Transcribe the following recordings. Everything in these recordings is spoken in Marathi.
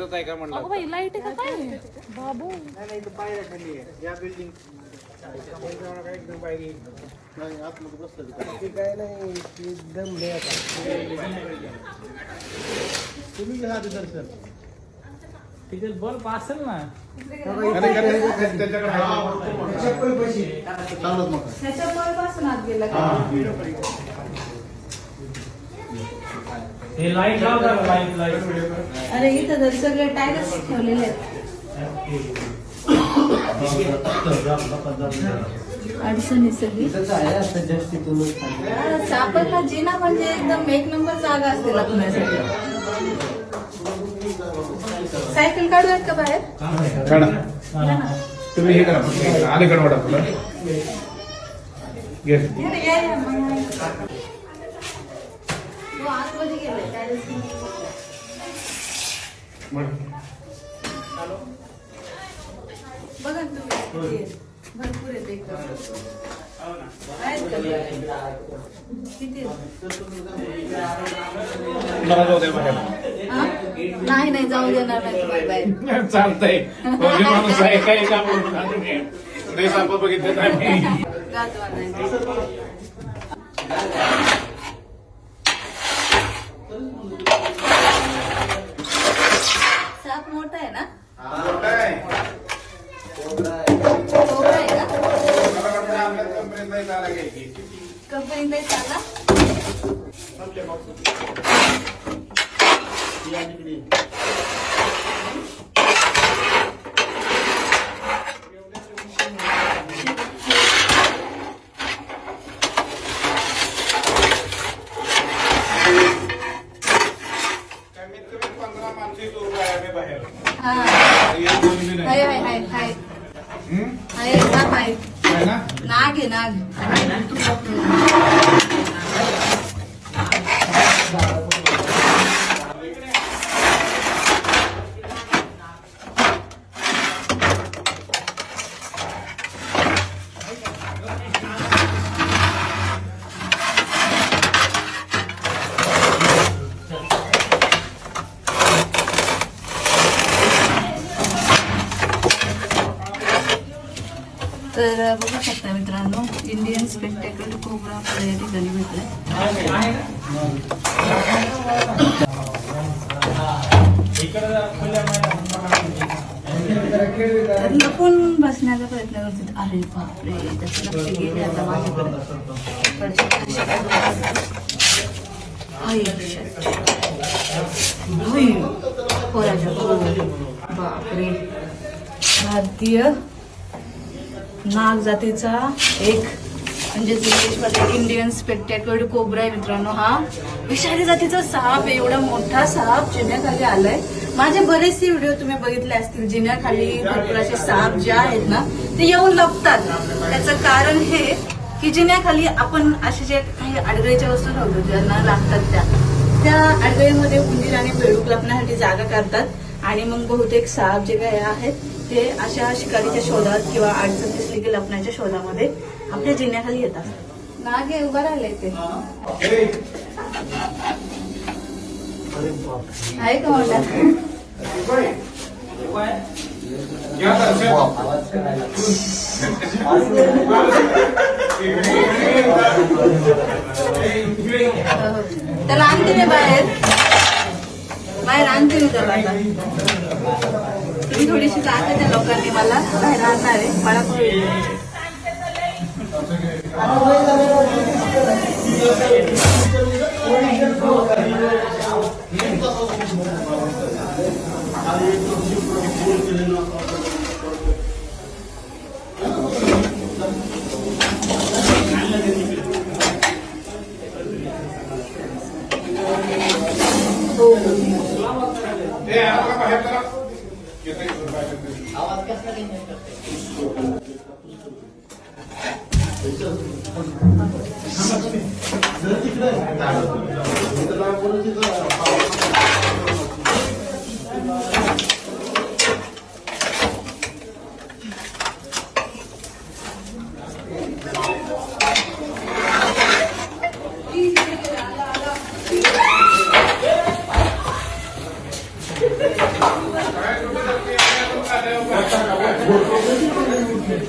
इथंच आहे का म्हणलं? बाई लाईट आहे का काय बाबू? नाही इथं पायऱ्या खाली आहे या बिल्डिंग एकदम पायरी नाही आतमध्ये बसलं काय नाही एकदम तुम्ही घ्या दर्शन तिथे बल्ब असेल ना हे लाईट लावतात लाईट अरे इथं तर सगळे टायरच ठेवलेले आहेत. अडचणी सगळी सापडला जिना म्हणजे एकदम एक नंबर जागा असते लपण्यासाठी. सायकल काढूयात का बाहेर? तुम्ही हे करा अलीकडे वाटा तुला आतमध्ये गेलाय टायरच बघा तुम्ही भरपूर आहेत एकदम. किती नाही नाही जाऊ देणार नाही बाहेर. चालतंय माणूस आहे काही काम बघितलं साप मोठा आहे ना? मोठा आहे कंपनी नाही चालला. कमीत कमी 15 माणसे उभं आहे बाहेर. नाग आहे नाग. तर बघू शकता मित्रांनो इंडियन स्पेक्टेकल कोब्रा आपल्याला या ठिकाणी भेटलाय. लपून बसण्याचा प्रयत्न करतात. अरे बापरे त्याचं लक्ष गेले आता माझ्याकडे. बापरे भारतीय नाग जातीचा एक म्हणजे इंग्लिशमध्ये इंडियन स्पेक्टेकल्ड कोब्रा आहे मित्रांनो. हा विषारी जातीचा साप आहे. एवढा मोठा साप जिन्याखाली आलाय. माझे बरेचसे व्हिडिओ तुम्ही बघितले असतील. जिन्याखाली भरपूर असे साप जे आहेत ना ते येऊन लपतात. त्याचं कारण हे की जिन्याखाली आपण असे जे काही आडगळीच्या वस्तू ठेवतो ज्यांना लागतात त्या आडगळीमध्ये उंदीर आणि बेडूक लपण्यासाठी जागा करतात. आणि मग बहुतेक साप जे काही आहेत ते अशा शिकारीच्या शोधात किंवा अडचण दिसली की लपण्याच्या शोधामध्ये आपल्या जिन्याखाली येतात. नाग हे उभा राहिले ते आहे का मोठा? त्याला आणते मी बाहेर आणते मी त्याला. आता तुम्ही थोडीशी जागा त्या लोकांनी मला बाहेर आणणार आहे. मला आवाज कसला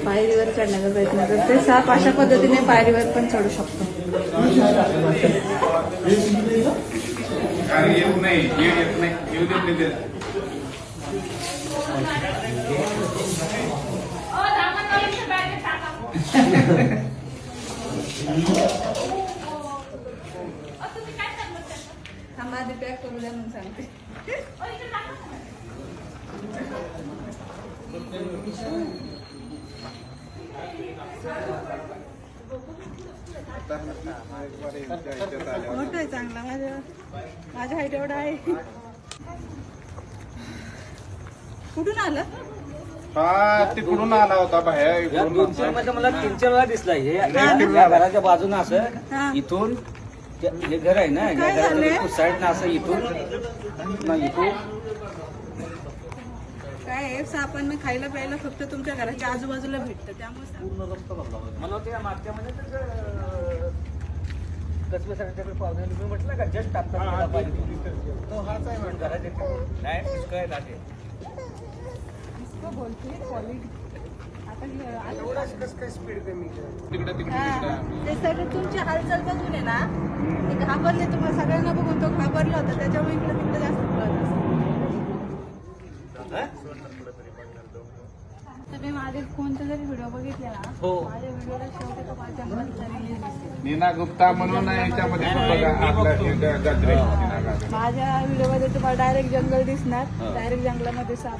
पायरीवर चढण्याचा प्रयत्न करते. साप अशा पद्धतीने पायरीवर पण चढू शकतो. येऊ नाही येत नाही येऊ देत नाही त्याला. थांबा आधी पॅक करू द्या म्हणून सांगते. मोठं आहे चांगला. माझ्या हाईट एवढा आहे. कुठून आलं? हा तिकडून आला होता बाहेर या इकडून 200 मध्ये मला 3-4 वेळा दिसला हे हा. या घराच्या बाजूनं हा. असं इथून हे घर आहे ना, या काय झालंय? घराच्या साईड ना असं इथून ना इथून काय आहे, सापांना खायला प्यायला फक्त तुमच्या घराच्या आजूबाजूला भेटतं. त्यामुळे मला वाटतं या मागच्यामध्ये कसबे सरांच्याकडे पाहुणे तुम्ही म्हटलं का जस्ट आता तो हाच आहे म्हणून घरात नाही पुष्कळ आहे दाटे. ते सगळं तुमची हालचाल बघून आहे ना, ते घाबरले. तुम्हाला सगळ्यांना बघून तो घाबरला होता. त्याच्यामुळे इकडे तिकडे जास्त पळत असेल. तुम्ही माझे कोणते जरी व्हिडिओ बघितले ना, हो. माझ्या व्हिडिओला शेवटी तो माझ्या मुलाचा रिलीज दिसेल. नीना गुप्ता म्हणून आहे याच्यामध्ये पण बघा आपलं गजरे. माझ्या व्हिडिओमध्ये तुम्हाला डायरेक्ट जंगल दिसणार. डायरेक्ट जंगलामध्ये साप